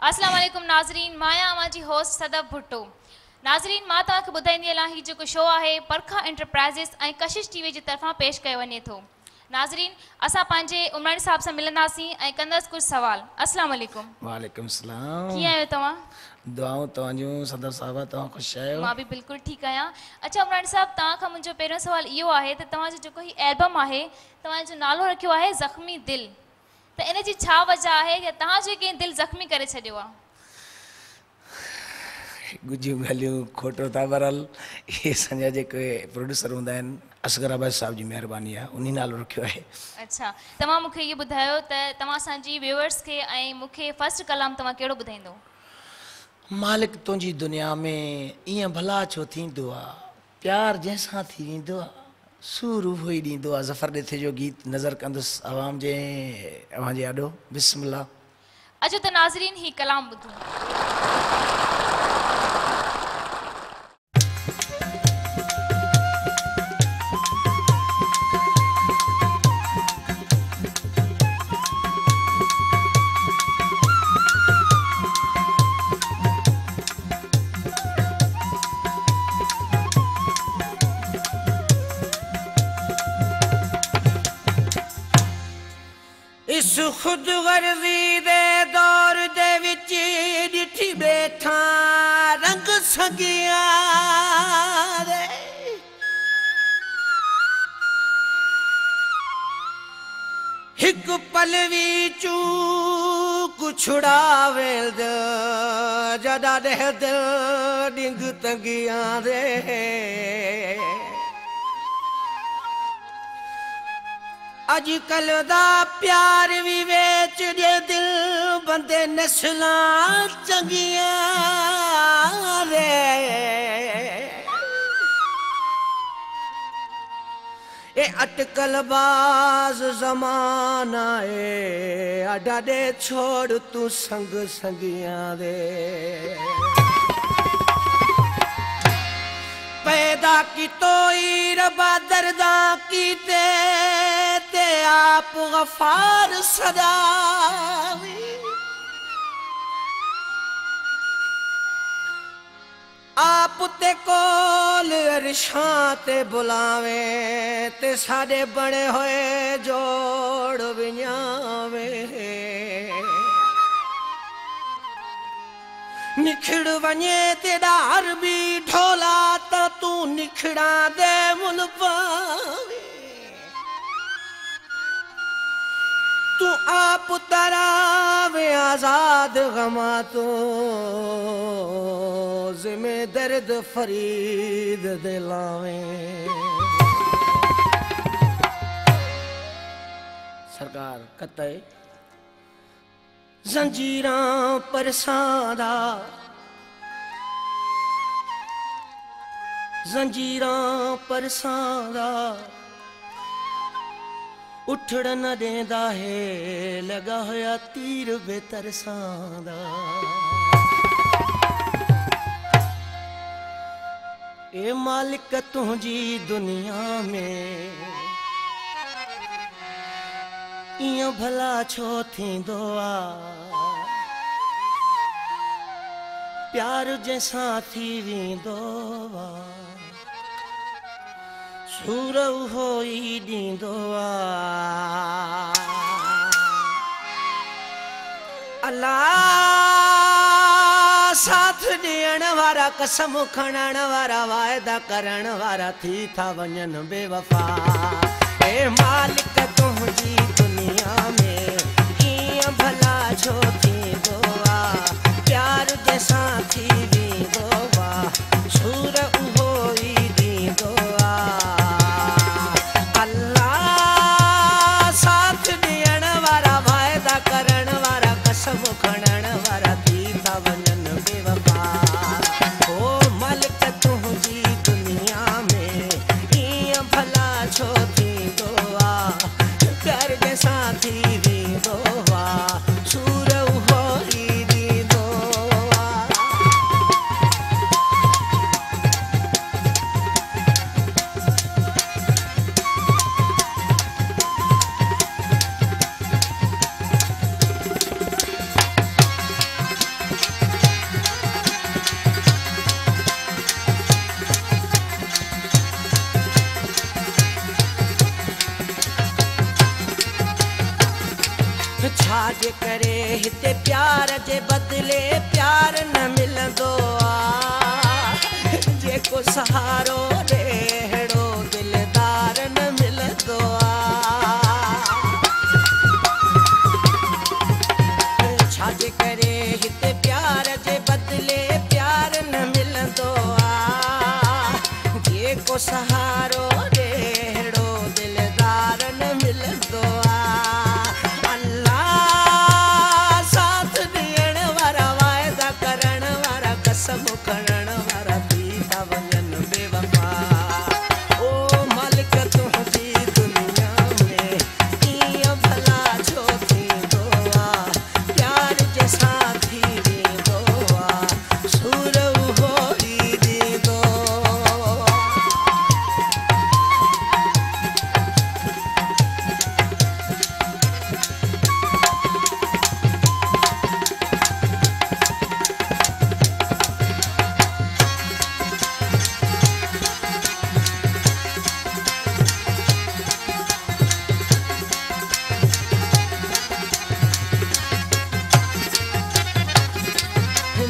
अस्सलाम वालेकुम नाज़रीन, माया अमा जी होस्ट सदब भुट्टो। नाज़रीन, मां तव्हांखे ॿुधाईंदी हलां ही जेको शो आहे परखा एंटरप्राइज़िस ऐं कशिश टीवी जी तरफ़ां पेश कयो वञे थो। नाज़रीन, असां पंहिंजे उमराणी साहब सां मिलंदासीं ऐं कंदसि कुझु सवाल। अस्सलाम वालेकुम। वालेकुम सलाम। कीअं आहियो तव्हां? दुआऊं तव्हांजूं सदर साहब, तव्हां ख़ुशि आहियो? मां बि बिल्कुलु ठीकु आहियां। अच्छा उमराणी साहब, तव्हां खां मुंहिंजो पहिरियों सुवाल इहो आहे त तव्हांजो जेको ही एल्बम आहे तव्हांजो नालो रखियो आहे ज़ख़्मी दिलि, त इन जी छा वजह आहे कि तव्हांजो कंहिं दिलि ज़ख़्मी करे छॾियो आहे? गुजियूं ॻाल्हियूं खोटो था बरल, इहे असांजा जेके प्रोड्यूसर हूंदा आहिनि असगर अब्बास साहब जी महिरबानी आहे, उन्ही नालो रखियो आहे। अच्छा, तव्हां मूंखे इहो ॿुधायो त तव्हां असांजी व्यूअर्स खे ऐं मूंखे फर्स्ट कलाम तव्हां कहिड़ो ॿुधाईंदो? मालिक तुंहिंजी दुनिया में ईअं भला छो थींदो आहे, प्यार जंहिंसां थी वेंदो आहे सूर उहो ई ॾींदो आहे। ज़फ़र ॾिथे जो गीत नज़र कंदुसि आवाम जे अव्हांजे आॾो। बिस्मिल्लाह। अचो त नाज़रीन ही कलाम ॿुधूं। इस खुद गर्जी दे दौर दे विच डिठी बैठा रंग सगिया रे, हिक पल भी चूक छुड़ावे जदा दे दिल डिंग तंगिया रे। अजकल दा प्यार भी वेच दे दिल बंदे नस्लां चंगियां रे। ए अटकल बाज जमाना ए अडा दे छोड़ तू संग संगियां रे। पैदा की तोई रबा दर्दा की ते आप गफार सदावी, आप ते कोल अरशां ते बुलावे ते साडे बने होए जोड़ विञावे। निखड़ वने ते डार भी ढोला तो तू निखड़ा दे मुल पावे। तू आप तरावे आजाद गमा तो जिमे दर्द फरीद दिलावे। सरकार कतई जंजीरां परसादा, जंजीरां परसादा उठड़ न देंदा है लगा होया तीर बेतरसादा। ए मालिक तुझी दुनिया में इं भला छो थींदो आ, प्यार जैसा थी वेंदो आ सूर उहो ई ॾींदो आ। अल्लाह साथ ॾियण वारा कसम खणण वारा वाइदा करण वारा थी था वञन बेवफा। ए मालिक तुंहिंजी दुनिया में कीअं भला छो थींदो आ, प्यार जैसा थी वेंदो आ सूर उहो ई ॾींदो आ। अल्लाह साथ ॾियण वारा वाइदा करण वारा कसम खणण वारा थी था वञन बेवफा। ओ मालिक तुंहिंजी दुनिया में कीअं भला छो थींदो आ, प्यार जैसा थी वेंदो आ सूर उहो ई ॾींदो आ। छाजे करे हिते प्यार जे बदले प्यार न मिलंदो आ जेको सहारो ॾे अहिड़ो दिलदार न मिलंदो आ छाजे करे हिते प्यार जे बदले प्यार न मिलंदो आ जेको सहारो ॾे अहिड़ो दिलदार न मिलंदो आ अल्लाह साथ ॾियण वारा वाइदा करण वारा कसम खणण वारा थी था वञनि बेवफा ओ मालिक तुंहिंजी दुनिया में ईअं भला छो थींदो आहे प्यार जैसां थी वेंदो आहे सूर उहो ई ॾींदो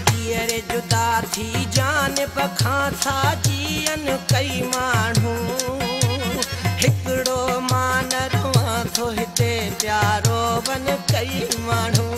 जीअरे जुदा थी जान पखां था जीअन कई माण्हू हिकिड़ो मान रवां थो हिते प्यारो बन कई माण्हू